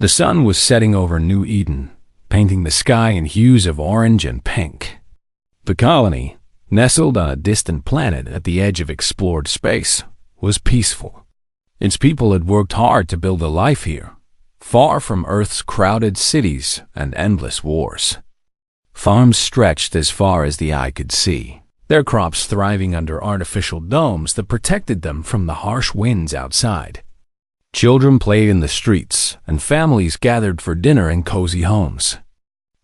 The sun was setting over New Eden, painting the sky in hues of orange and pink. The colony, nestled on a distant planet at the edge of explored space, was peaceful. Its people had worked hard to build a life here, far from Earth's crowded cities and endless wars. Farms stretched as far as the eye could see, their crops thriving under artificial domes that protected them from the harsh winds outside. Children played in the streets, and families gathered for dinner in cozy homes.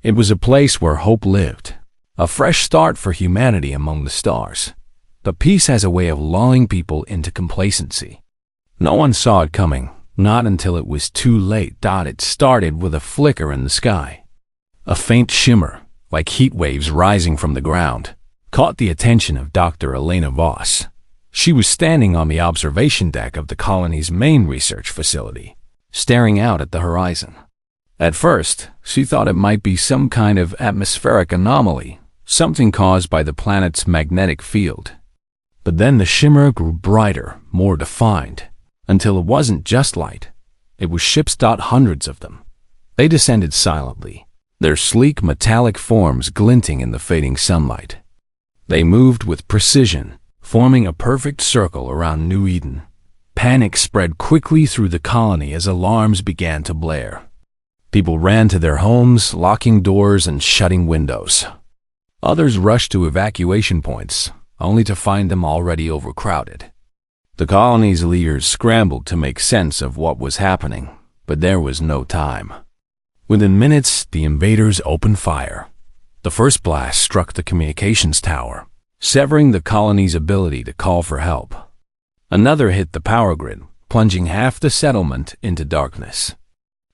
It was a place where hope lived, a fresh start for humanity among the stars. But peace has a way of lulling people into complacency. No one saw it coming, not until it was too late. It started with a flicker in the sky. A faint shimmer, like heat waves rising from the ground, caught the attention of Dr. Elena Voss. She was standing on the observation deck of the colony's main research facility, staring out at the horizon. At first, she thought it might be some kind of atmospheric anomaly, something caused by the planet's magnetic field. But then the shimmer grew brighter, more defined, until it wasn't just light. It was ships. Hundreds of them. They descended silently, their sleek metallic forms glinting in the fading sunlight. They moved with precision, forming a perfect circle around New Eden. Panic spread quickly through the colony as alarms began to blare. People ran to their homes, locking doors and shutting windows. Others rushed to evacuation points, only to find them already overcrowded. The colony's leaders scrambled to make sense of what was happening, but there was no time. Within minutes, the invaders opened fire. The first blast struck the communications tower, severing the colony's ability to call for help. Another hit the power grid, plunging half the settlement into darkness.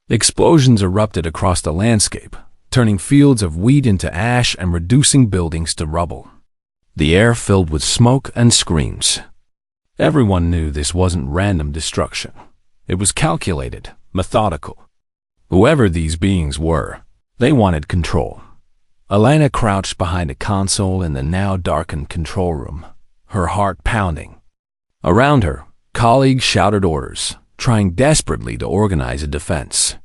Explosions erupted across the landscape, turning fields of wheat into ash and reducing buildings to rubble. The air filled with smoke and screams. Everyone knew this wasn't random destruction. It was calculated, methodical. Whoever these beings were, they wanted control. Elena crouched behind a console in the now darkened control room, her heart pounding. Around her, colleagues shouted orders, trying desperately to organize a defense.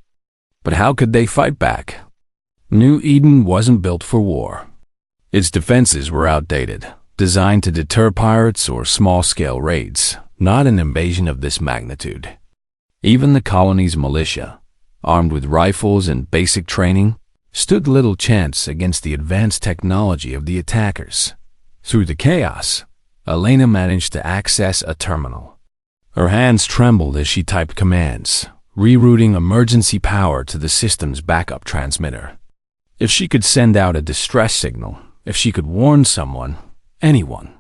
But how could they fight back? New Eden wasn't built for war. Its defenses were outdated, designed to deter pirates or small-scale raids, not an invasion of this magnitude. Even the colony's militia, armed with rifles and basic training, stood little chance against the advanced technology of the attackers. Through the chaos, Elena managed to access a terminal. Her hands trembled as she typed commands, rerouting emergency power to the system's backup transmitter. If she could send out a distress signal, if she could warn someone, anyone,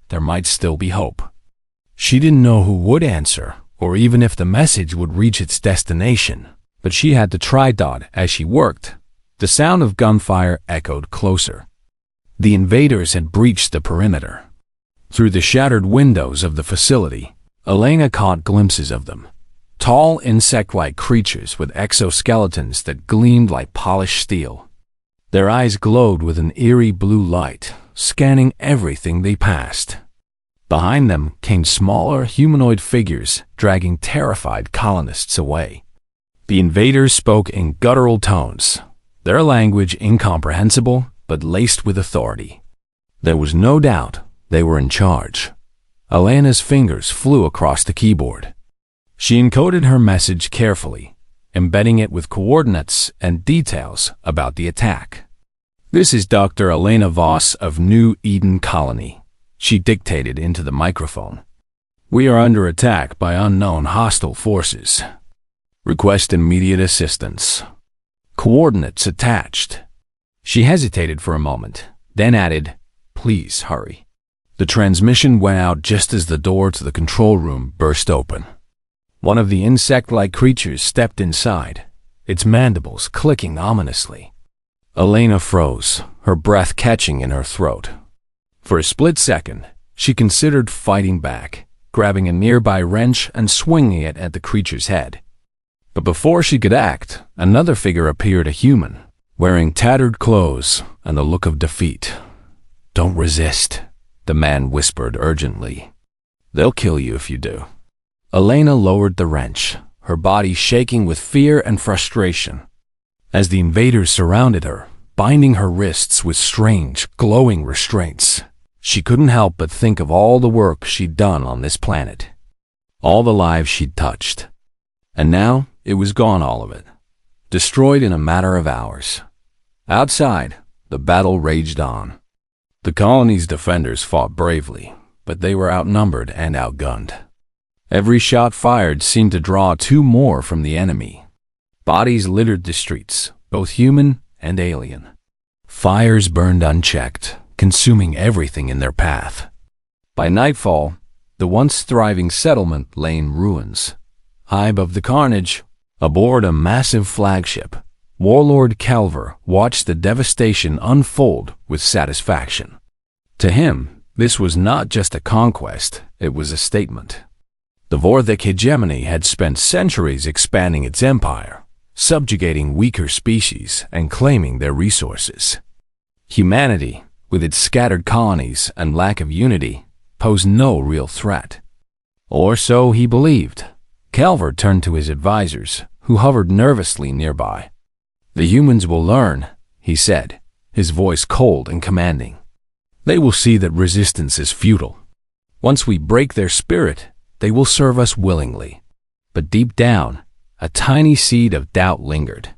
there might still be hope. She didn't know who would answer, or even if the message would reach its destination, but she had to try. As she worked, the sound of gunfire echoed closer. The invaders had breached the perimeter. Through the shattered windows of the facility, Elena caught glimpses of them. Tall, insect-like creatures with exoskeletons that gleamed like polished steel. Their eyes glowed with an eerie blue light, scanning everything they passed. Behind them came smaller humanoid figures, dragging terrified colonists away. The invaders spoke in guttural tones, their language incomprehensible but laced with authority. There was no doubt they were in charge. Elena's fingers flew across the keyboard. She encoded her message carefully, embedding it with coordinates and details about the attack. "This is Dr. Elena Voss of New Eden Colony," she dictated into the microphone. "We are under attack by unknown hostile forces. Request immediate assistance. Coordinates attached." She hesitated for a moment, then added, "Please hurry." The transmission went out just as the door to the control room burst open. One of the insect-like creatures stepped inside, its mandibles clicking ominously. Elena froze, her breath catching in her throat. For a split second, she considered fighting back, grabbing a nearby wrench and swinging it at the creature's head. But before she could act, another figure appeared, a human, wearing tattered clothes and the look of defeat. "Don't resist," the man whispered urgently. "They'll kill you if you do." Elena lowered the wrench, her body shaking with fear and frustration. As the invaders surrounded her, binding her wrists with strange, glowing restraints, she couldn't help but think of all the work she'd done on this planet, all the lives she'd touched. And now it was gone, all of it, destroyed in a matter of hours. Outside, the battle raged on. The colony's defenders fought bravely, but they were outnumbered and outgunned. Every shot fired seemed to draw two more from the enemy. Bodies littered the streets, both human and alien. Fires burned unchecked, consuming everything in their path. By nightfall, the once thriving settlement lay in ruins. High above the carnage, aboard a massive flagship, Warlord Calver watched the devastation unfold with satisfaction. To him, this was not just a conquest, it was a statement. The Vorthic hegemony had spent centuries expanding its empire, subjugating weaker species and claiming their resources. Humanity, with its scattered colonies and lack of unity, posed no real threat. Or so he believed. Calver turned to his advisors, who hovered nervously nearby. "The humans will learn," he said, his voice cold and commanding. "They will see that resistance is futile. Once we break their spirit, they will serve us willingly." But deep down, a tiny seed of doubt lingered.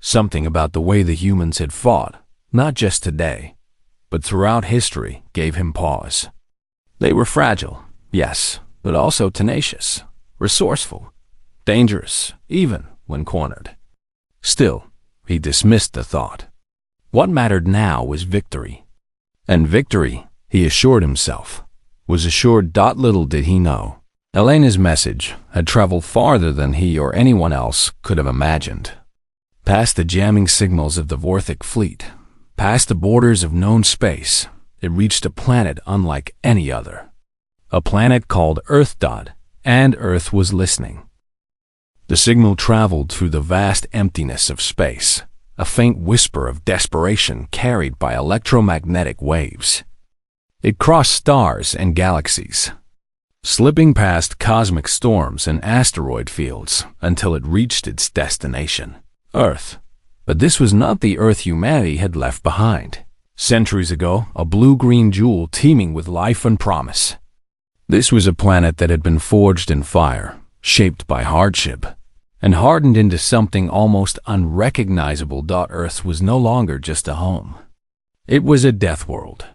Something about the way the humans had fought, not just today, but throughout history, gave him pause. They were fragile, yes, but also tenacious, resourceful, dangerous, even when cornered. Still, he dismissed the thought. What mattered now was victory. And victory, he assured himself, was assured. Little did he know, Elena's message had traveled farther than he or anyone else could have imagined. Past the jamming signals of the Vorthic fleet, past the borders of known space, it reached a planet unlike any other. A planet called Earth. And Earth was listening. The signal traveled through the vast emptiness of space, a faint whisper of desperation carried by electromagnetic waves. It crossed stars and galaxies, slipping past cosmic storms and asteroid fields until it reached its destination, Earth. But this was not the Earth humanity had left behind. Centuries ago, a blue-green jewel teeming with life and promise. This was a planet that had been forged in fire, shaped by hardship, and hardened into something almost unrecognizable. Earth was no longer just a home. It was a death world.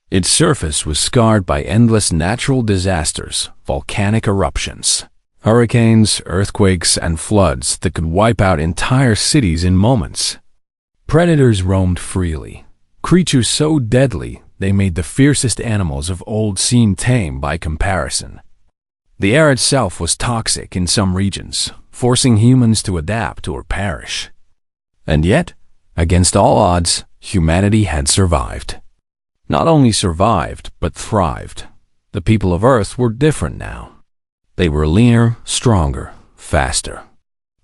Its surface was scarred by endless natural disasters, volcanic eruptions, hurricanes, earthquakes, and floods that could wipe out entire cities in moments. Predators roamed freely, creatures so deadly they made the fiercest animals of old seem tame by comparison. The air itself was toxic in some regions, forcing humans to adapt or perish. And yet, against all odds, humanity had survived. Not only survived, but thrived. The people of Earth were different now. They were leaner, stronger, faster.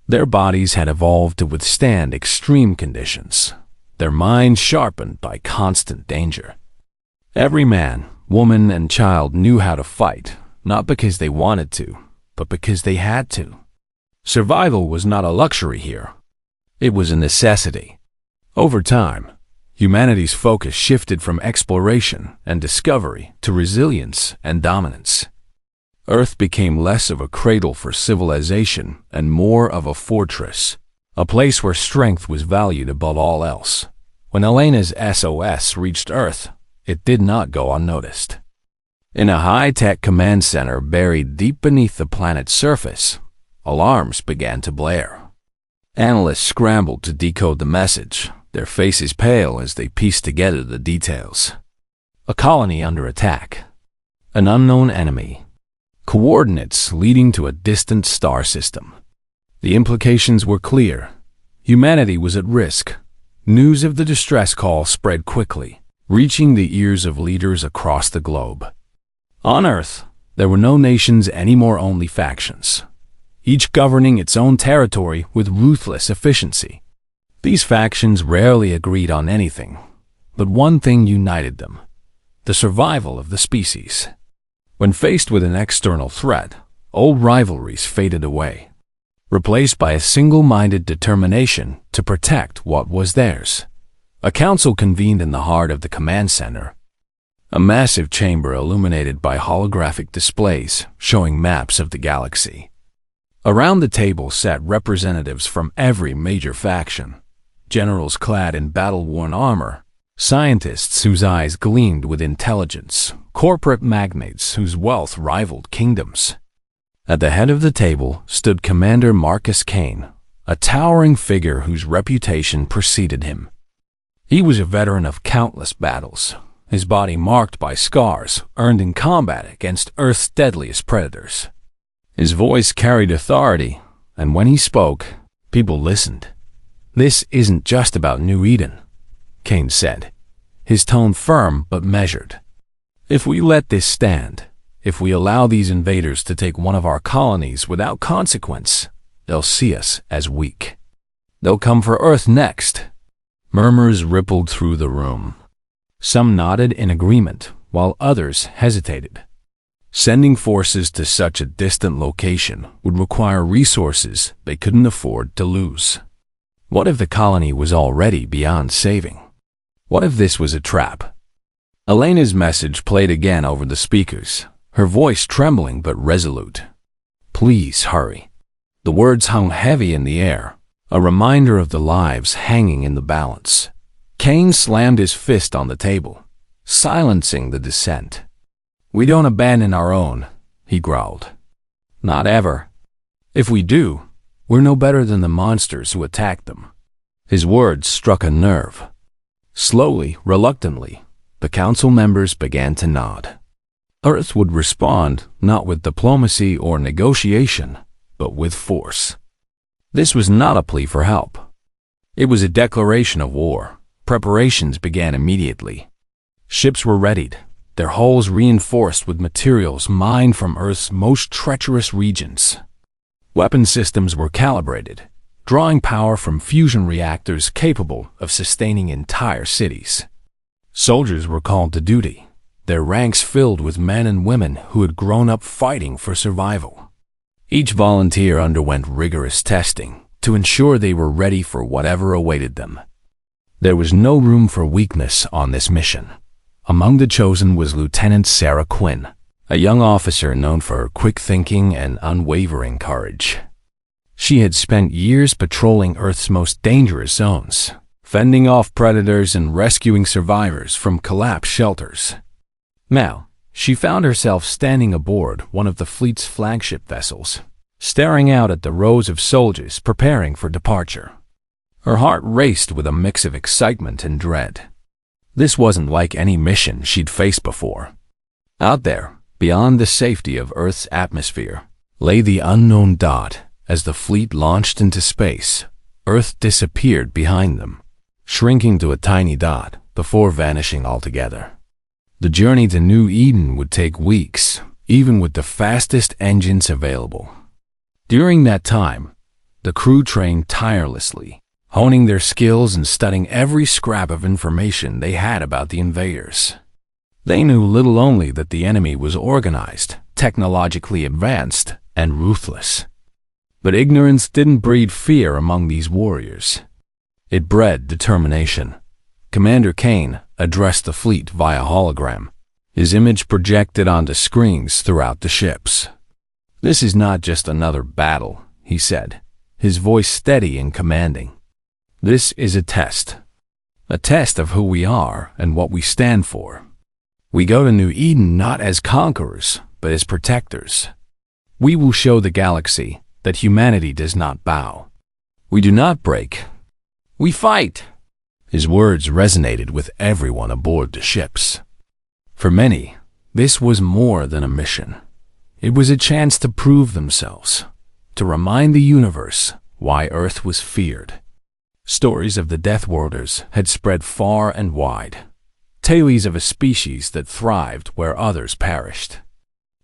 Their bodies had evolved to withstand extreme conditions, their minds sharpened by constant danger. Every man, woman, and child knew how to fight, not because they wanted to, but because they had to. Survival was not a luxury here. It was a necessity. Over time, humanity's focus shifted from exploration and discovery to resilience and dominance. Earth became less of a cradle for civilization and more of a fortress, a place where strength was valued above all else. When Elena's SOS reached Earth, it did not go unnoticed. In a high-tech command center buried deep beneath the planet's surface, alarms began to blare. Analysts scrambled to decode the message, their faces pale as they pieced together the details. A colony under attack. An unknown enemy. Coordinates leading to a distant star system. The implications were clear. Humanity was at risk. News of the distress call spread quickly, reaching the ears of leaders across the globe. On Earth, there were no nations anymore, only factions, each governing its own territory with ruthless efficiency. These factions rarely agreed on anything, but one thing united them: the survival of the species. When faced with an external threat, old rivalries faded away. replaced by a single-minded determination to protect what was theirs. A council convened in the heart of the command center, a massive chamber illuminated by holographic displays showing maps of the galaxy. Around the table sat representatives from every major faction, generals clad in battle-worn armor, scientists whose eyes gleamed with intelligence, corporate magnates whose wealth rivaled kingdoms. At the head of the table stood Commander Marcus Kane, a towering figure whose reputation preceded him. He was a veteran of countless battles, his body marked by scars earned in combat against Earth's deadliest predators. His voice carried authority, and when he spoke, people listened. "This isn't just about New Eden," Kane said, his tone firm but measured. "If we let this stand, if we allow these invaders to take one of our colonies without consequence, they'll see us as weak. They'll come for Earth next." Murmurs rippled through the room. Some nodded in agreement, while others hesitated. Sending forces to such a distant location would require resources they couldn't afford to lose. What if the colony was already beyond saving? What if this was a trap? Elena's message played again over the speakers, her voice trembling but resolute. "Please hurry." The words hung heavy in the air, a reminder of the lives hanging in the balance. Kane slammed his fist on the table, silencing the dissent. "We don't abandon our own," he growled. "Not ever. If we do, we're no better than the monsters who attacked them." His words struck a nerve. Slowly, reluctantly, the council members began to nod. Earth would respond not with diplomacy or negotiation, but with force. This was not a plea for help. It was a declaration of war. Preparations began immediately. Ships were readied, their hulls reinforced with materials mined from Earth's most treacherous regions. Weapon systems were calibrated, drawing power from fusion reactors capable of sustaining entire cities. Soldiers were called to duty, their ranks filled with men and women who had grown up fighting for survival. Each volunteer underwent rigorous testing to ensure they were ready for whatever awaited them. There was no room for weakness on this mission. Among the chosen was Lieutenant Sarah Quinn, a young officer known for her quick thinking and unwavering courage. She had spent years patrolling Earth's most dangerous zones, fending off predators and rescuing survivors from collapsed shelters. Now, she found herself standing aboard one of the fleet's flagship vessels, staring out at the rows of soldiers preparing for departure. Her heart raced with a mix of excitement and dread. This wasn't like any mission she'd faced before. Out there, beyond the safety of Earth's atmosphere, lay the unknown dot. As the fleet launched into space, Earth disappeared behind them, shrinking to a tiny dot before vanishing altogether. The journey to New Eden would take weeks, even with the fastest engines available. During that time, the crew trained tirelessly, honing their skills and studying every scrap of information they had about the invaders. They knew little only that the enemy was organized, technologically advanced, and ruthless. But ignorance didn't breed fear among these warriors. It bred determination. Commander Kane addressed the fleet via hologram, his image projected onto screens throughout the ships. "This is not just another battle," he said, his voice steady and commanding. "This is a test of who we are and what we stand for. We go to New Eden not as conquerors, but as protectors. We will show the galaxy that humanity does not bow. We do not break. We fight." His words resonated with everyone aboard the ships. For many, this was more than a mission. It was a chance to prove themselves, to remind the universe why Earth was feared. Stories of the Deathworlders had spread far and wide, tales of a species that thrived where others perished.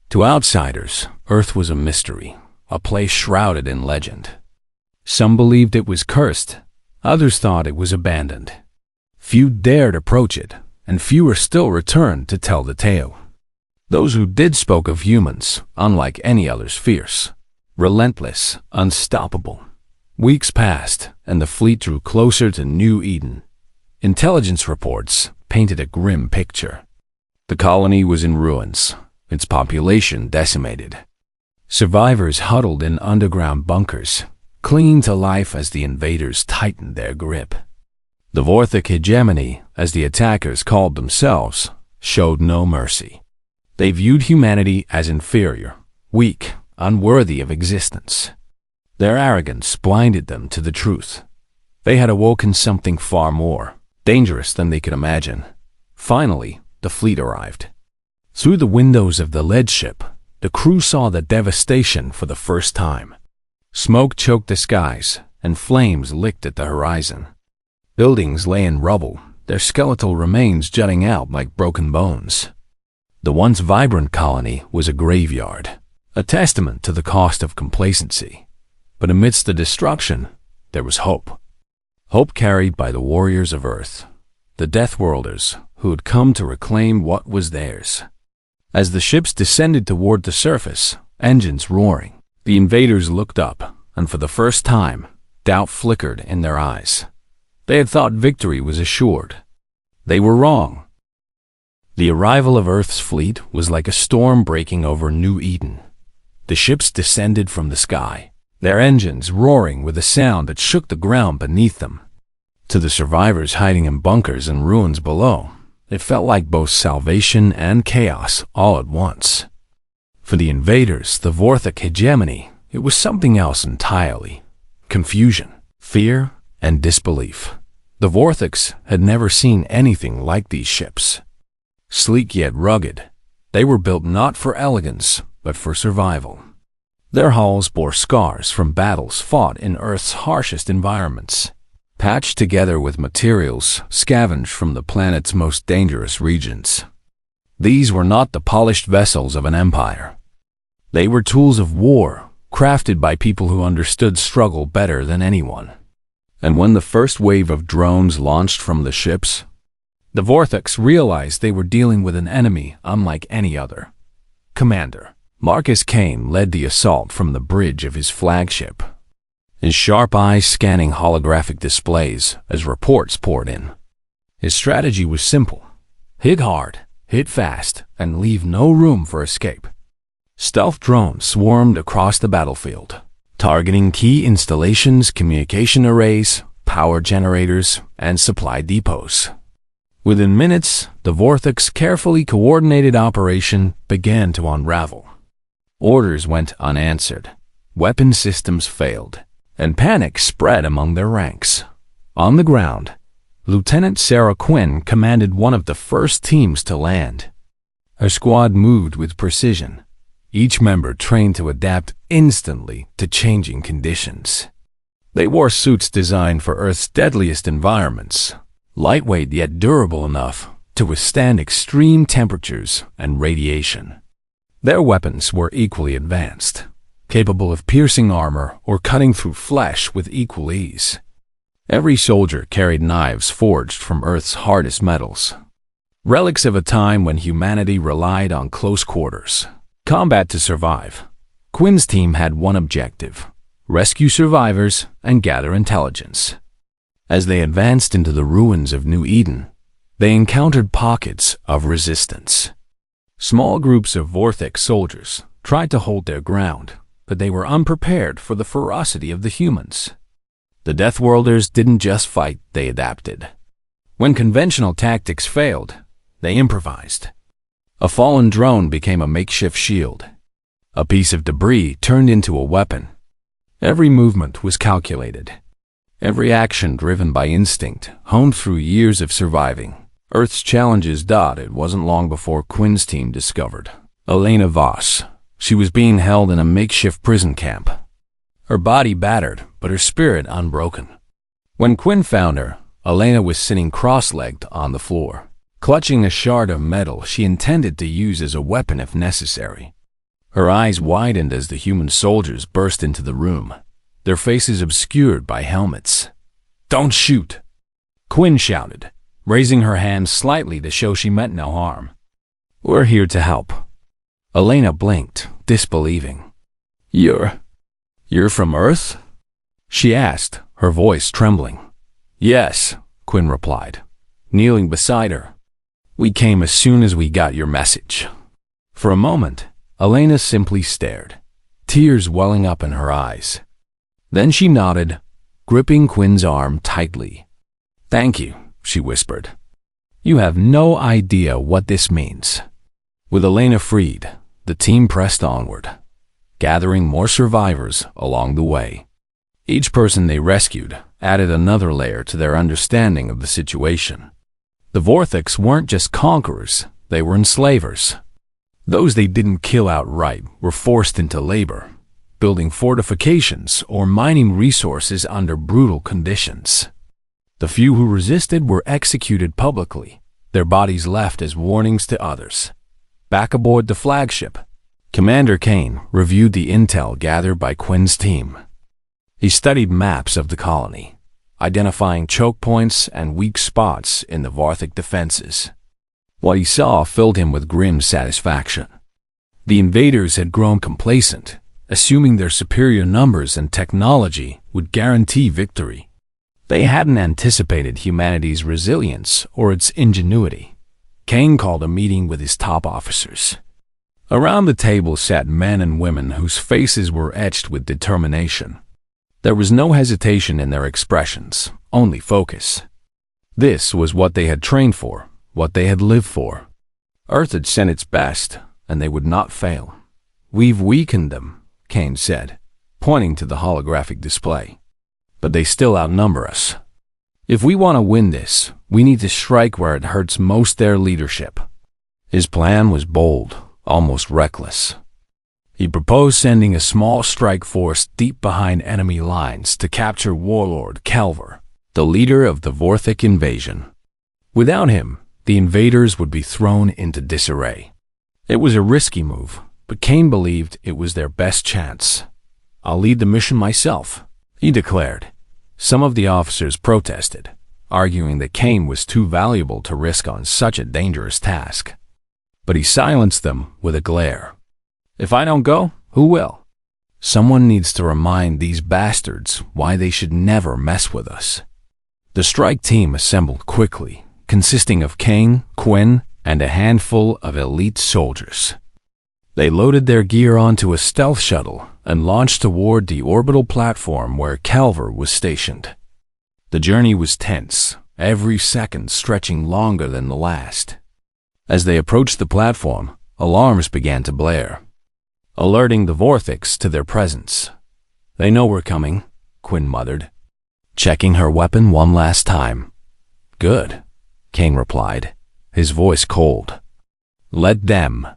To outsiders, Earth was a mystery, a place shrouded in legend. Some believed it was cursed, others thought it was abandoned. Few dared approach it, and fewer still returned to tell the tale. Those who did spoke of humans, unlike any others, fierce, Relentless, unstoppable. Weeks passed, and the fleet drew closer to New Eden. Intelligence reports painted a grim picture. The colony was in ruins, its population decimated. Survivors huddled in underground bunkers, clinging to life as the invaders tightened their grip. The Vorthic hegemony, as the attackers called themselves, showed no mercy. They viewed humanity as inferior, weak, unworthy of existence. Their arrogance blinded them to the truth. They had awoken something far more dangerous than they could imagine. Finally, the fleet arrived. Through the windows of the lead ship, the crew saw the devastation for the first time. Smoke choked the skies, and flames licked at the horizon. Buildings lay in rubble, their skeletal remains jutting out like broken bones. The once vibrant colony was a graveyard, a testament to the cost of complacency. But amidst the destruction, there was hope. Hope carried by the warriors of Earth, the Deathworlders, who had come to reclaim what was theirs. As the ships descended toward the surface, engines roaring, the invaders looked up, and for the first time, doubt flickered in their eyes. They had thought victory was assured. They were wrong. The arrival of Earth's fleet was like a storm breaking over New Eden. The ships descended from the sky, their engines roaring with a sound that shook the ground beneath them. To the survivors hiding in bunkers and ruins below, it felt like both salvation and chaos all at once. For the invaders, the Vorthic hegemony, it was something else entirely. Confusion, fear, and disbelief. The Vorthics had never seen anything like these ships. Sleek yet rugged, they were built not for elegance, but for survival. Their hulls bore scars from battles fought in Earth's harshest environments, patched together with materials scavenged from the planet's most dangerous regions. These were not the polished vessels of an empire. They were tools of war, crafted by people who understood struggle better than anyone. And when the first wave of drones launched from the ships, the Vorthics realized they were dealing with an enemy unlike any other. Commander Marcus Kane led the assault from the bridge of his flagship, his sharp eyes scanning holographic displays as reports poured in. His strategy was simple: hit hard, hit fast, and leave no room for escape. Stealth drones swarmed across the battlefield, targeting key installations, communication arrays, power generators, and supply depots. Within minutes, the Vorthic's carefully coordinated operation began to unravel. Orders went unanswered, weapon systems failed, and panic spread among their ranks. On the ground, Lieutenant Sarah Quinn commanded one of the first teams to land. Her squad moved with precision, each member trained to adapt instantly to changing conditions. They wore suits designed for Earth's deadliest environments, lightweight yet durable enough to withstand extreme temperatures and radiation. Their weapons were equally advanced, capable of piercing armor or cutting through flesh with equal ease. Every soldier carried knives forged from Earth's hardest metals, relics of a time when humanity relied on close quarters combat to survive. Quinn's team had one objective: rescue survivors and gather intelligence. As they advanced into the ruins of New Eden, they encountered pockets of resistance. Small groups of Vorthic soldiers tried to hold their ground, but they were unprepared for the ferocity of the humans. The Deathworlders didn't just fight, they adapted. When conventional tactics failed, they improvised. A fallen drone became a makeshift shield. A piece of debris turned into a weapon. Every movement was calculated. Every action driven by instinct, honed through years of surviving. Earth's challenges it wasn't long before Quinn's team discovered Elena Voss. She was being held in a makeshift prison camp. Her body battered, but her spirit unbroken. When Quinn found her, Elena was sitting cross-legged on the floor, clutching a shard of metal she intended to use as a weapon if necessary. Her eyes widened as the human soldiers burst into the room, their faces obscured by helmets. "Don't shoot!" Quinn shouted, raising her hand slightly to show she meant no harm. "We're here to help." Elena blinked, disbelieving. You're "You're from Earth?" she asked, her voice trembling. "Yes," Quinn replied, kneeling beside her. "We came as soon as we got your message." For a moment, Elena simply stared, tears welling up in her eyes. Then she nodded, gripping Quinn's arm tightly. "Thank you," she whispered. "You have no idea what this means." With Elena freed, the team pressed onward, gathering more survivors along the way. Each person they rescued added another layer to their understanding of the situation. The Vortex weren't just conquerors, they were enslavers. Those they didn't kill outright were forced into labor, building fortifications or mining resources under brutal conditions. The few who resisted were executed publicly, their bodies left as warnings to others. Back aboard the flagship, Commander Kane reviewed the intel gathered by Quinn's team. He studied maps of the colony, identifying choke points and weak spots in the Vorthic defenses. What he saw filled him with grim satisfaction. The invaders had grown complacent, assuming their superior numbers and technology would guarantee victory. They hadn't anticipated humanity's resilience or its ingenuity. Kane called a meeting with his top officers. Around the table sat men and women whose faces were etched with determination. There was no hesitation in their expressions, only focus. This was what they had trained for, what they had lived for. Earth had sent its best, and they would not fail. "We've weakened them," Kane said, pointing to the holographic display. "But they still outnumber us. If we want to win this, we need to strike where it hurts most their leadership." His plan was bold, almost reckless. He proposed sending a small strike force deep behind enemy lines to capture Warlord Calver, the leader of the Vorthic invasion. Without him, the invaders would be thrown into disarray. It was a risky move, but Kane believed it was their best chance. "I'll lead the mission myself," he declared. Some of the officers protested, arguing that Kane was too valuable to risk on such a dangerous task. But he silenced them with a glare. "If I don't go, who will? Someone needs to remind these bastards why they should never mess with us." The strike team assembled quickly, consisting of Kane, Quinn, and a handful of elite soldiers. They loaded their gear onto a stealth shuttle and launched toward the orbital platform where Calver was stationed. The journey was tense, every second stretching longer than the last. As they approached the platform, alarms began to blare, alerting the Vorthics to their presence. "They know we're coming," Quinn muttered, checking her weapon one last time. "Good," Kane replied, his voice cold. "Let them."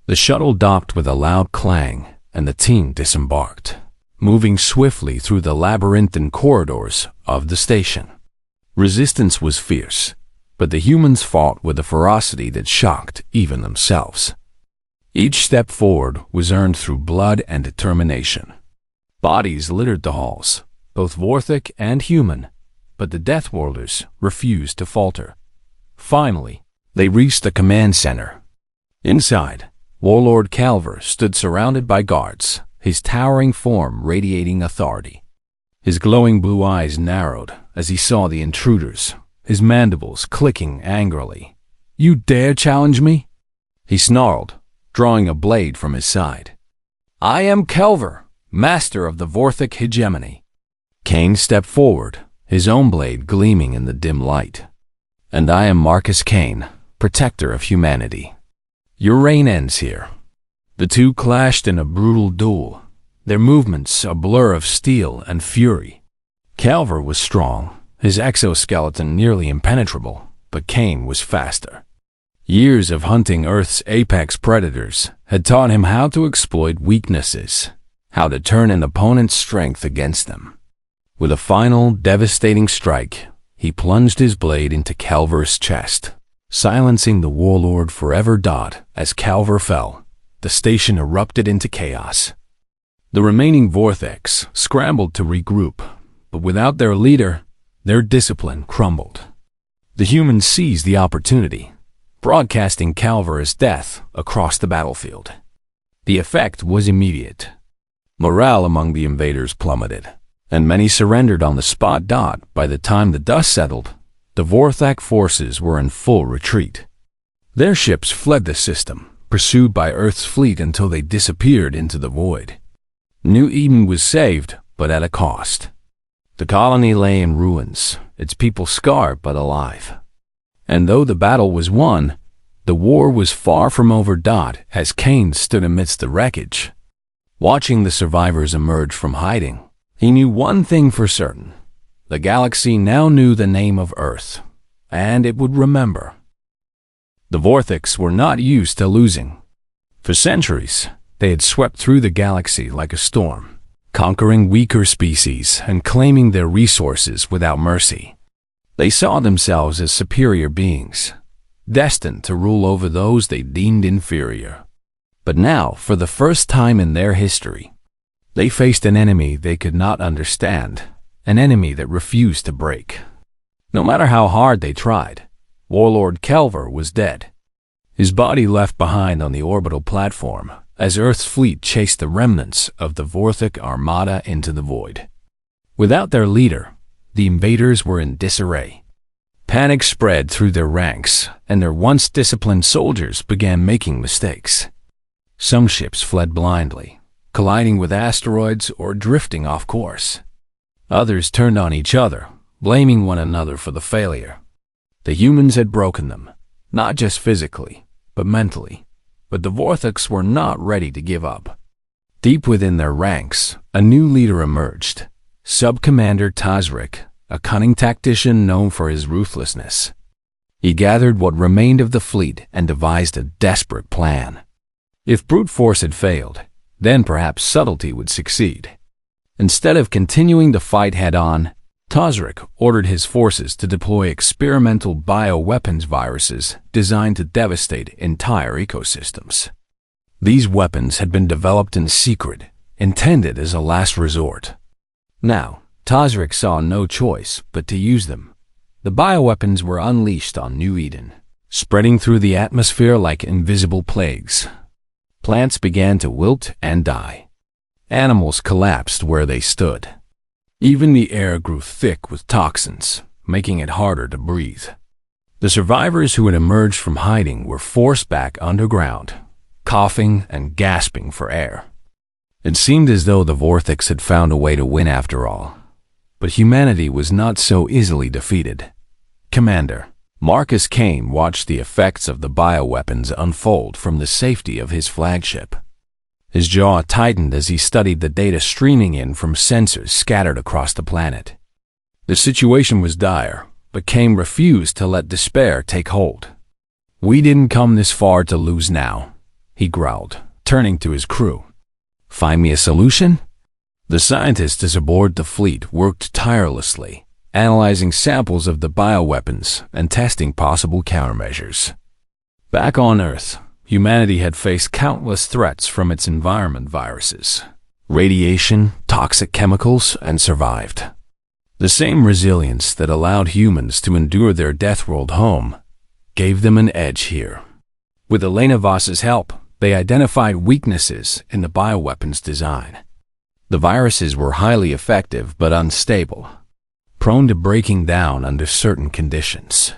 The shuttle docked with a loud clang, and the team disembarked, moving swiftly through the labyrinthine corridors of the station. Resistance was fierce, but the humans fought with a ferocity that shocked even themselves. Each step forward was earned through blood and determination. Bodies littered the halls, both Vorthic and human, but the Deathworlders refused to falter. Finally, they reached the command center. Inside, Warlord Calver stood surrounded by guards, his towering form radiating authority. His glowing blue eyes narrowed as he saw the intruders, his mandibles clicking angrily. "You dare challenge me?" he snarled, drawing a blade from his side. "I am Calver, master of the Vorthic hegemony." Kane stepped forward, his own blade gleaming in the dim light. "And I am Marcus Kane, protector of humanity. Your reign ends here." The two clashed in a brutal duel, their movements a blur of steel and fury. Calver was strong, his exoskeleton nearly impenetrable, but Kane was faster. Years of hunting Earth's apex predators had taught him how to exploit weaknesses, how to turn an opponent's strength against them. With a final, devastating strike, he plunged his blade into Calver's chest, silencing the warlord forever. As Calver fell, the station erupted into chaos. The remaining Vortex scrambled to regroup, but without their leader, their discipline crumbled. The humans seized the opportunity, broadcasting Calver's death across the battlefield. The effect was immediate. Morale among the invaders plummeted, and many surrendered on the spot. By the time the dust settled, the Vorthak forces were in full retreat. Their ships fled the system, pursued by Earth's fleet until they disappeared into the void. New Eden was saved, but at a cost. The colony lay in ruins, its people scarred but alive. And though the battle was won, the war was far from over. As Kane stood amidst the wreckage, watching the survivors emerge from hiding, he knew one thing for certain. The galaxy now knew the name of Earth, and it would remember. The Vorthiks were not used to losing. For centuries, they had swept through the galaxy like a storm, conquering weaker species and claiming their resources without mercy. They saw themselves as superior beings, destined to rule over those they deemed inferior. But now, for the first time in their history, they faced an enemy they could not understand, an enemy that refused to break. No matter how hard they tried, Warlord Kelver was dead. His body left behind on the orbital platform as Earth's fleet chased the remnants of the Vorthik armada into the void. Without their leader, the invaders were in disarray. Panic spread through their ranks, and their once disciplined soldiers began making mistakes. Some ships fled blindly, colliding with asteroids or drifting off course. Others turned on each other, blaming one another for the failure. The humans had broken them, not just physically, but mentally. But the Vorthiks were not ready to give up. Deep within their ranks, a new leader emerged, Sub-Commander Tazrik, a cunning tactician known for his ruthlessness. He gathered what remained of the fleet and devised a desperate plan. If brute force had failed, then perhaps subtlety would succeed. Instead of continuing the fight head-on, Tazrik ordered his forces to deploy experimental bioweapons viruses designed to devastate entire ecosystems. These weapons had been developed in secret, intended as a last resort. Now, Tazrik saw no choice but to use them. The bioweapons were unleashed on New Eden, spreading through the atmosphere like invisible plagues. Plants began to wilt and die. Animals collapsed where they stood. Even the air grew thick with toxins, making it harder to breathe. The survivors who had emerged from hiding were forced back underground, coughing and gasping for air. It seemed as though the Vorthiks had found a way to win after all. But humanity was not so easily defeated. Commander Marcus Kane watched the effects of the bioweapons unfold from the safety of his flagship. His jaw tightened as he studied the data streaming in from sensors scattered across the planet. The situation was dire, but Kane refused to let despair take hold. "We didn't come this far to lose now," he growled, turning to his crew. "Find me a solution?" The scientists aboard the fleet worked tirelessly, analyzing samples of the bioweapons and testing possible countermeasures. Back on Earth, humanity had faced countless threats from its environment viruses, radiation, toxic chemicals, and survived. The same resilience that allowed humans to endure their Deathworld home gave them an edge here. With Elena Voss's help, they identified weaknesses in the bioweapons design. The viruses were highly effective but unstable, prone to breaking down under certain conditions.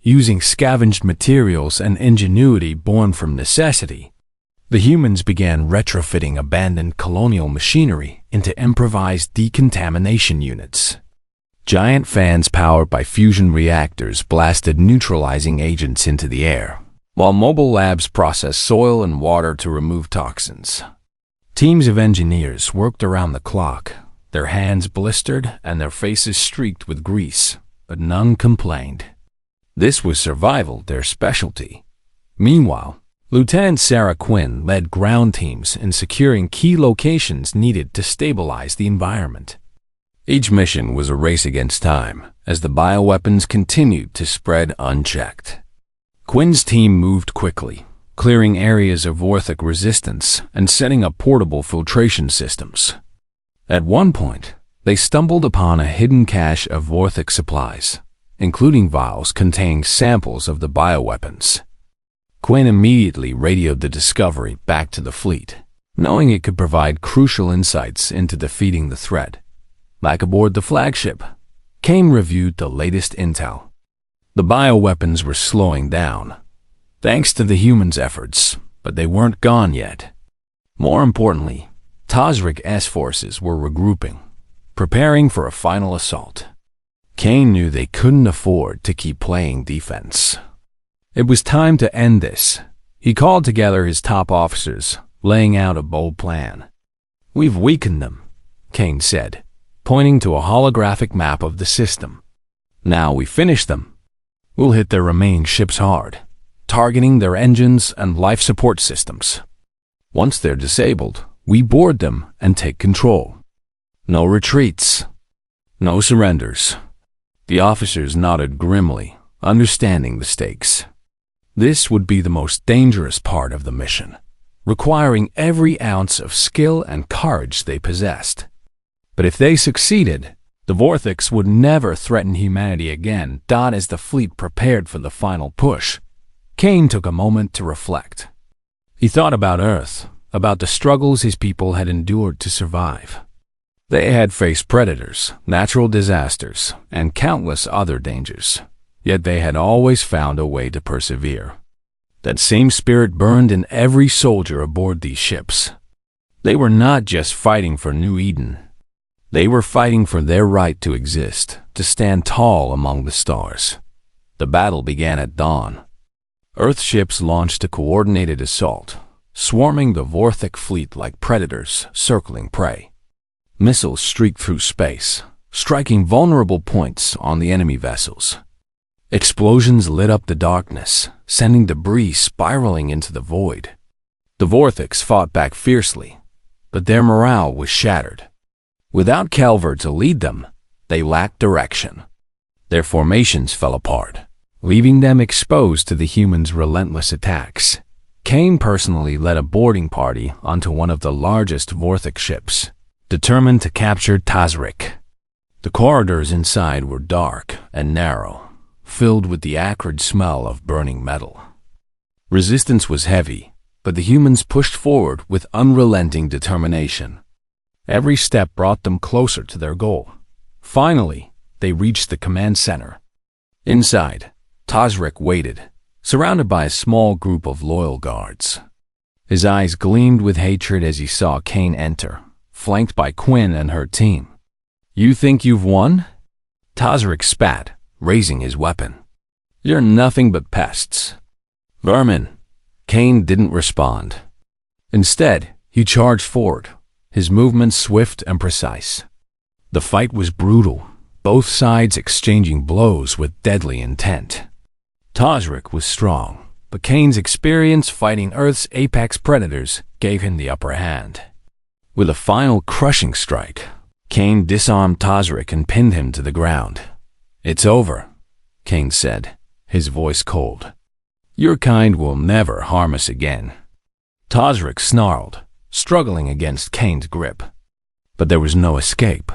Using scavenged materials and ingenuity born from necessity, the humans began retrofitting abandoned colonial machinery into improvised decontamination units. Giant fans powered by fusion reactors blasted neutralizing agents into the air, while mobile labs processed soil and water to remove toxins. Teams of engineers worked around the clock, their hands blistered and their faces streaked with grease, but none complained. This was survival, their specialty. Meanwhile, Lieutenant Sarah Quinn led ground teams in securing key locations needed to stabilize the environment. Each mission was a race against time, as the bioweapons continued to spread unchecked. Quinn's team moved quickly, clearing areas of Vorthik resistance and setting up portable filtration systems. At one point, they stumbled upon a hidden cache of Vorthik supplies, including vials containing samples of the bioweapons. Quinn immediately radioed the discovery back to the fleet. knowing it could provide crucial insights into defeating the threat. Back aboard the flagship, Kane reviewed the latest intel. The bioweapons were slowing down, thanks to the humans' efforts, but they weren't gone yet. More importantly, Tazrik's forces were regrouping, preparing for a final assault. Kane knew they couldn't afford to keep playing defense. It was time to end this. He called together his top officers, laying out a bold plan. "We've weakened them," Kane said, pointing to a holographic map of the system. "Now we finish them. We'll hit their remaining ships hard, targeting their engines and life support systems. Once they're disabled, we board them and take control. No retreats. No surrenders." The officers nodded grimly, understanding the stakes. This would be the most dangerous part of the mission, requiring every ounce of skill and courage they possessed. But if they succeeded, the Vortex would never threaten humanity again. As the fleet prepared for the final push, Kane took a moment to reflect. He thought about Earth, about the struggles his people had endured to survive. They had faced predators, natural disasters, and countless other dangers, yet they had always found a way to persevere. That same spirit burned in every soldier aboard these ships. They were not just fighting for New Eden. They were fighting for their right to exist, to stand tall among the stars. The battle began at dawn. Earth ships launched a coordinated assault, swarming the Vorthik fleet like predators circling prey. Missiles streaked through space, striking vulnerable points on the enemy vessels. Explosions lit up the darkness, sending debris spiraling into the void. The Vorthiks fought back fiercely, but their morale was shattered. Without Calvert to lead them, they lacked direction. Their formations fell apart, leaving them exposed to the humans' relentless attacks. Kane personally led a boarding party onto one of the largest Vorthik ships, determined to capture Tazrik. The corridors inside were dark and narrow, filled with the acrid smell of burning metal. Resistance was heavy, but the humans pushed forward with unrelenting determination. Every step brought them closer to their goal. Finally, they reached the command center. Inside, Tazrik waited, surrounded by a small group of loyal guards. His eyes gleamed with hatred as he saw Kane enter, flanked by Quinn and her team. "You think you've won?" Tazrik spat, raising his weapon. "You're nothing but pests." "Vermin." Kane didn't respond. Instead, he charged forward, his movements swift and precise. The fight was brutal, both sides exchanging blows with deadly intent. Tazrik was strong, but Kane's experience fighting Earth's apex predators gave him the upper hand. With a final crushing strike, Kane disarmed Tazrik and pinned him to the ground. "It's over," Kane said, his voice cold. "Your kind will never harm us again." Tazrik snarled, struggling against Kane's grip. But there was no escape.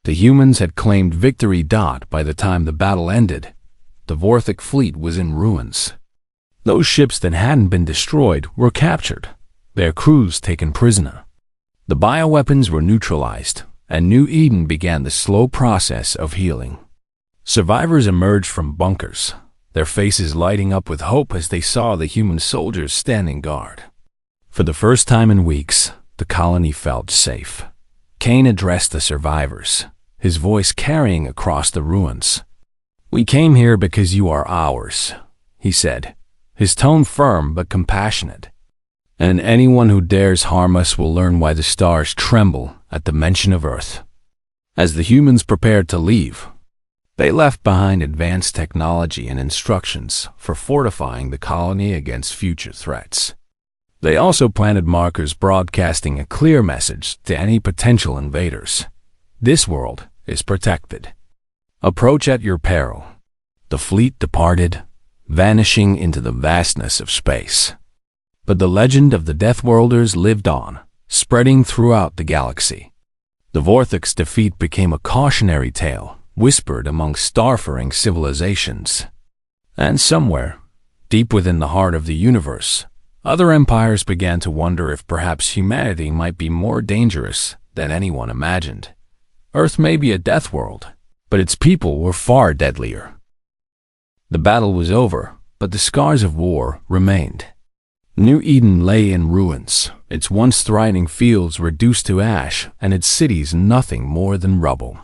The humans had claimed victory. By the time the battle ended, the Vorthik fleet was in ruins. Those ships that hadn't been destroyed were captured, their crews taken prisoner. The bioweapons were neutralized, and New Eden began the slow process of healing. Survivors emerged from bunkers, their faces lighting up with hope as they saw the human soldiers standing guard. For the first time in weeks, the colony felt safe. Kane addressed the survivors, his voice carrying across the ruins. "We came here because you are ours," he said, his tone firm but compassionate. "And anyone who dares harm us will learn why the stars tremble at the mention of Earth." As the humans prepared to leave, they left behind advanced technology and instructions for fortifying the colony against future threats. They also planted markers broadcasting a clear message to any potential invaders. This world is protected. Approach at your peril. The fleet departed, vanishing into the vastness of space. But the legend of the Deathworlders lived on, spreading throughout the galaxy. The Vorthik's defeat became a cautionary tale, whispered among starfaring civilizations. And somewhere, deep within the heart of the universe, Other empires began to wonder if perhaps humanity might be more dangerous than anyone imagined. Earth may be a death world, but its people were far deadlier. The battle was over, but the scars of war remained. New Eden lay in ruins, its once thriving fields reduced to ash and its cities nothing more than rubble.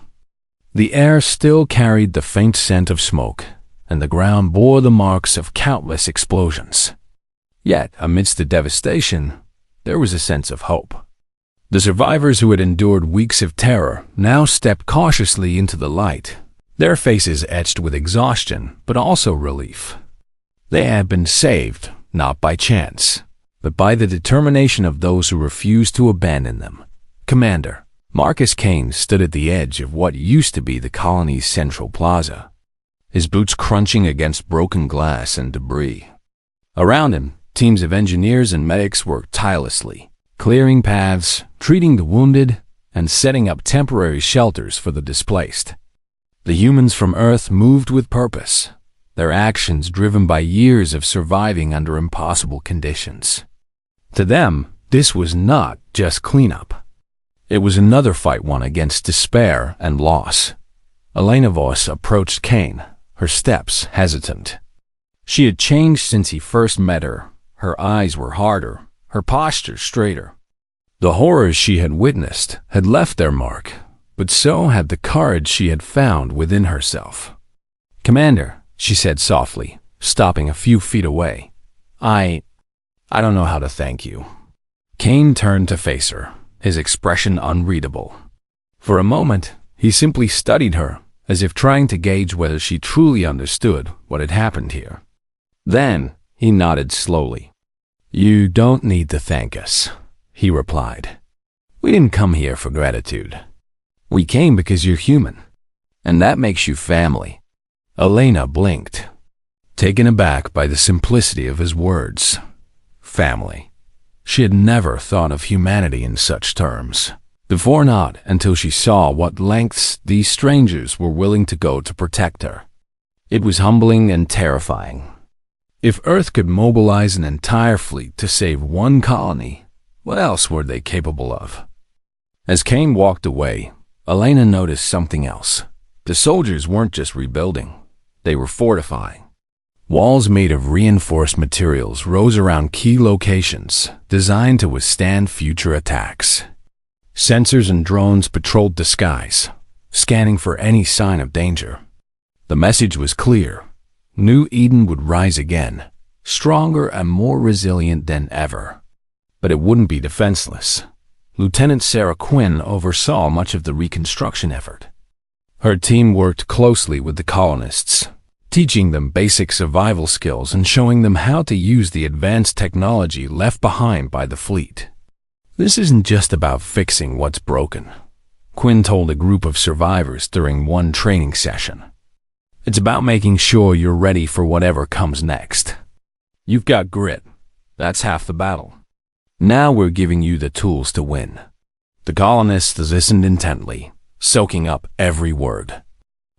The air still carried the faint scent of smoke, and the ground bore the marks of countless explosions. Yet, amidst the devastation, there was a sense of hope. The survivors who had endured weeks of terror now stepped cautiously into the light, their faces etched with exhaustion but also relief. They had been saved, not by chance, but by the determination of those who refused to abandon them. Commander Marcus Kane stood at the edge of what used to be the colony's central plaza, his boots crunching against broken glass and debris. Around him, teams of engineers and medics worked tirelessly, clearing paths, treating the wounded, and setting up temporary shelters for the displaced. The humans from Earth moved with purpose, their actions driven by years of surviving under impossible conditions. To them, this was not just cleanup. It was another fight won against despair and loss. Elena Voss approached Kane, her steps hesitant. She had changed since he first met her. Her eyes were harder, her posture straighter. The horrors she had witnessed had left their mark, but so had the courage she had found within herself. "Commander," she said softly, stopping a few feet away. I don't know how to thank you." Kane turned to face her, his expression unreadable. For a moment, he simply studied her, as if trying to gauge whether she truly understood what had happened here. Then, he nodded slowly. "You don't need to thank us," he replied. "We didn't come here for gratitude. We came because you're human, and that makes you family." Elena blinked, taken aback by the simplicity of his words. Family. She had never thought of humanity in such terms. Before not until she saw what lengths these strangers were willing to go to protect her. It was humbling and terrifying. If Earth could mobilize an entire fleet to save one colony, what else were they capable of? As Kane walked away, Elena noticed something else. The soldiers weren't just rebuilding, they were fortifying. Walls made of reinforced materials rose around key locations, designed to withstand future attacks. Sensors and drones patrolled the skies, scanning for any sign of danger. The message was clear. New Eden would rise again, stronger and more resilient than ever. But it wouldn't be defenseless. Lieutenant Sarah Quinn oversaw much of the reconstruction effort. Her team worked closely with the colonists, teaching them basic survival skills and showing them how to use the advanced technology left behind by the fleet. "This isn't just about fixing what's broken," Quinn told a group of survivors during one training session. "It's about making sure you're ready for whatever comes next. You've got grit. That's half the battle. Now we're giving you the tools to win." The colonists listened intently, soaking up every word.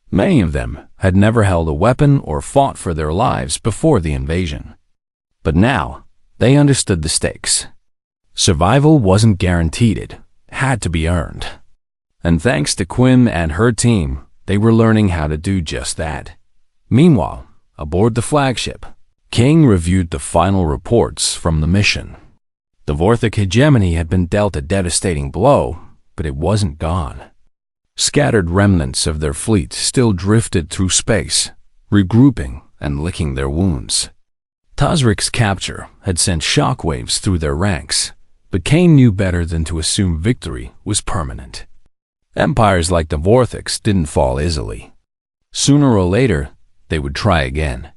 Many of them had never held a weapon or fought for their lives before the invasion. But now, they understood the stakes. Survival wasn't guaranteed, it had to be earned. And thanks to Quinn and her team, they were learning how to do just that. Meanwhile, aboard the flagship, King reviewed the final reports from the mission. The Vorthic hegemony had been dealt a devastating blow, but it wasn't gone. Scattered remnants of their fleet still drifted through space, regrouping and licking their wounds. Tazrik's capture had sent shockwaves through their ranks, but Kane knew better than to assume victory was permanent. Empires like the Vorthics didn't fall easily. Sooner or later, they would try again.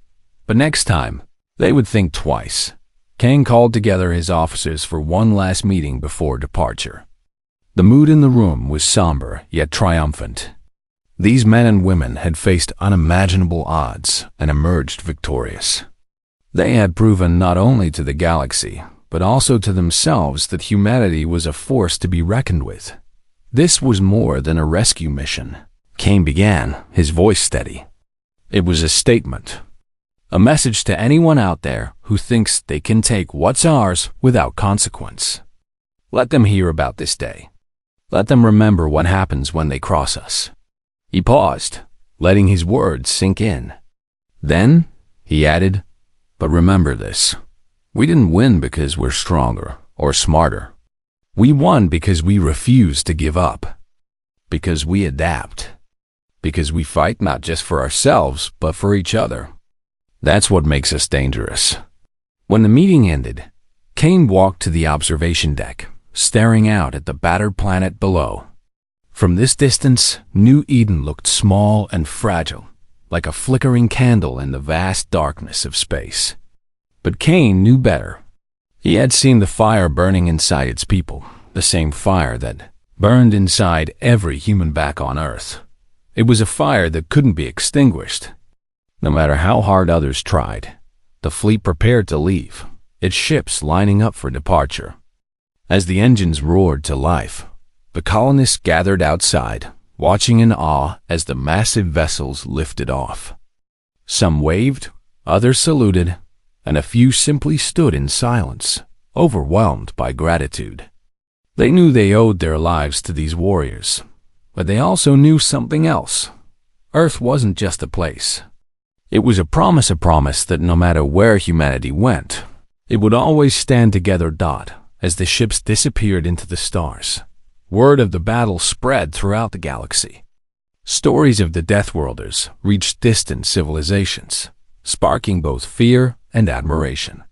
But next time, they would think twice. Kane called together his officers for one last meeting before departure. The mood in the room was somber yet triumphant. These men and women had faced unimaginable odds and emerged victorious. They had proven not only to the galaxy, but also to themselves that humanity was a force to be reckoned with. This was more than a rescue mission. Kane began, his voice steady. It was a statement. A message to anyone out there who thinks they can take what's ours without consequence. Let them hear about this day. Let them remember what happens when they cross us. He paused, letting his words sink in. Then, he added, but remember this. We didn't win because we're stronger or smarter. We won because we refuse to give up. Because we adapt. Because we fight not just for ourselves, but for each other. That's what makes us dangerous. When the meeting ended, Kane walked to the observation deck, staring out at the battered planet below. From this distance, New Eden looked small and fragile, like a flickering candle in the vast darkness of space. But Kane knew better. He had seen the fire burning inside its people, the same fire that burned inside every human back on Earth. It was a fire that couldn't be extinguished. No matter how hard others tried, the fleet prepared to leave, its ships lining up for departure. As the engines roared to life, the colonists gathered outside, watching in awe as the massive vessels lifted off. Some waved, others saluted, and a few simply stood in silence, overwhelmed by gratitude. They knew they owed their lives to these warriors, but they also knew something else. Earth wasn't just a place. It was a promise that no matter where humanity went, it would always stand together. As the ships disappeared into the stars, word of the battle spread throughout the galaxy. Stories of the Deathworlders reached distant civilizations, sparking both fear and admiration.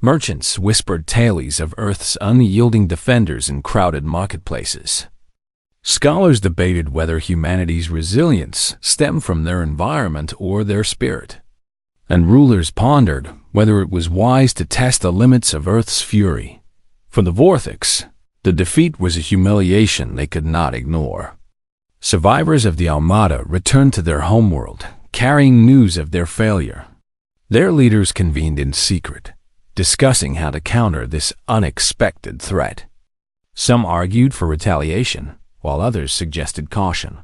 Merchants whispered tales of Earth's unyielding defenders in crowded marketplaces. Scholars debated whether humanity's resilience stemmed from their environment or their spirit. And rulers pondered whether it was wise to test the limits of Earth's fury. For the Vortex, the defeat was a humiliation they could not ignore. Survivors of the Armada returned to their homeworld, carrying news of their failure. Their leaders convened in secret, discussing how to counter this unexpected threat. Some argued for retaliation, while others suggested caution.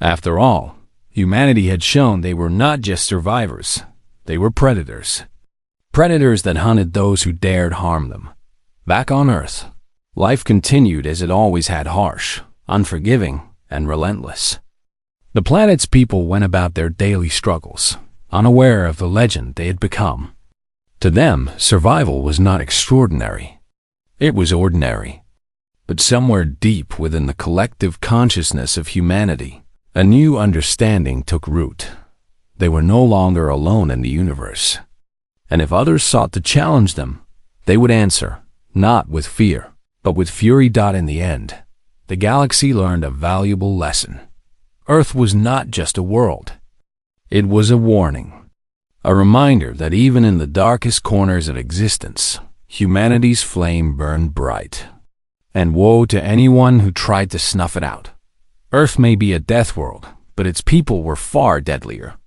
After all, humanity had shown they were not just survivors, they were predators. Predators that hunted those who dared harm them. Back on Earth, life continued as it always had, harsh, unforgiving, and relentless. The planet's people went about their daily struggles, unaware of the legend they had become. To them, survival was not extraordinary. It was ordinary. But somewhere deep within the collective consciousness of humanity, a new understanding took root. They were no longer alone in the universe. And if others sought to challenge them, they would answer, not with fear, but with fury. In the end, the galaxy learned a valuable lesson. Earth was not just a world. It was a warning. A reminder that even in the darkest corners of existence, humanity's flame burned bright. And woe to anyone who tried to snuff it out. Earth may be a death world, but its people were far deadlier.